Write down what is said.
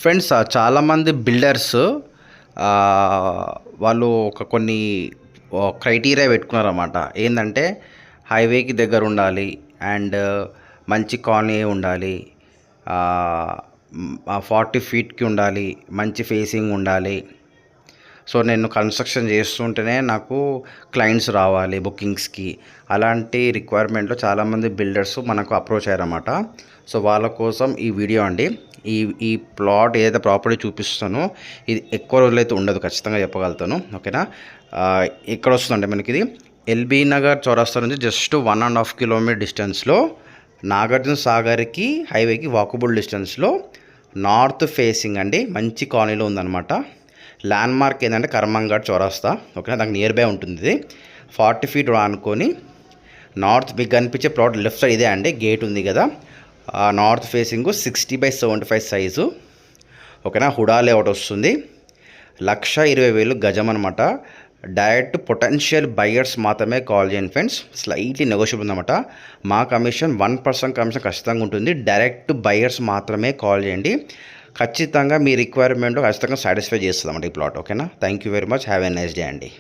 Friends చాలామంది builders వాళ్ళు కొన్ని క్రైటీరియా పెట్టుకున్నారన్నమాట. ఏంటంటే హైవేకి దగ్గర ఉండాలి అండ్ మంచి కాలనీ ఉండాలి, 40 ఫీట్కి ఉండాలి, మంచి ఫేసింగ్ ఉండాలి. సో నేను కన్స్ట్రక్షన్ చేస్తుంటేనే నాకు క్లయింట్స్ రావాలి బుకింగ్స్కి. అలాంటి రిక్వైర్మెంట్లో చాలామంది బిల్డర్స్ మనకు అప్రోచ్ అయ్యారన్నమాట. సో వాళ్ళ కోసం ఈ వీడియో అండి. ఈ ప్లాట్ ఏదైతే ప్రాపర్టీ చూపిస్తానో ఇది ఎక్కువ రోజులైతే ఉండదు, ఖచ్చితంగా చెప్పగలుగుతాను. ఓకేనా? ఇక్కడ వస్తుందంటే మనకి ఇది ఎల్బీ నగర్ చౌరస్తా నుంచి జస్ట్ 1.5 కిలోమీటర్ డిస్టెన్స్లో, నాగార్జున సాగర్కి హైవేకి వాకబుల్ డిస్టెన్స్లో, నార్త్ ఫేసింగ్ అండి, మంచి కాలనీలో ఉందన్నమాట. ల్యాండ్ మార్క్ ఏంటంటే కర్మంఘాట్ చౌరస్తా. ఓకేనా? దానికి నియర్ బై ఉంటుంది ఇది. 40 ఫీట్ అనుకొని నార్త్ మీకు కనిపించే ప్లాట్ లెఫ్ట్ సైడ్ ఇదే అండి, గేట్ ఉంది కదా, నార్త్ ఫేసింగ్ 60/75 సైజు. ఓకేనా? హుడా లేఅవుట్ వస్తుంది. 1,20,000 గజం అనమాట. డైరెక్ట్ పొటెన్షియల్ బయర్స్ మాత్రమే కాల్ చేయండి ఫ్రెండ్స్. స్లైట్లీ నెగోషియబుల్ ఉందన్నమాట. మా కమిషన్ 1% కమిషన్ ఖచ్చితంగా ఉంటుంది. డైరెక్ట్ బయర్స్ మాత్రమే కాల్ చేయండి. ఖచ్చితంగా మీ రిక్వైర్మెంట్ ఖచ్చితంగా సాటిస్ఫై చేస్తుంది అన్నమాట ఈ ప్లాట్. ఓకేనా? Thank you very much. Have a nice day అండి.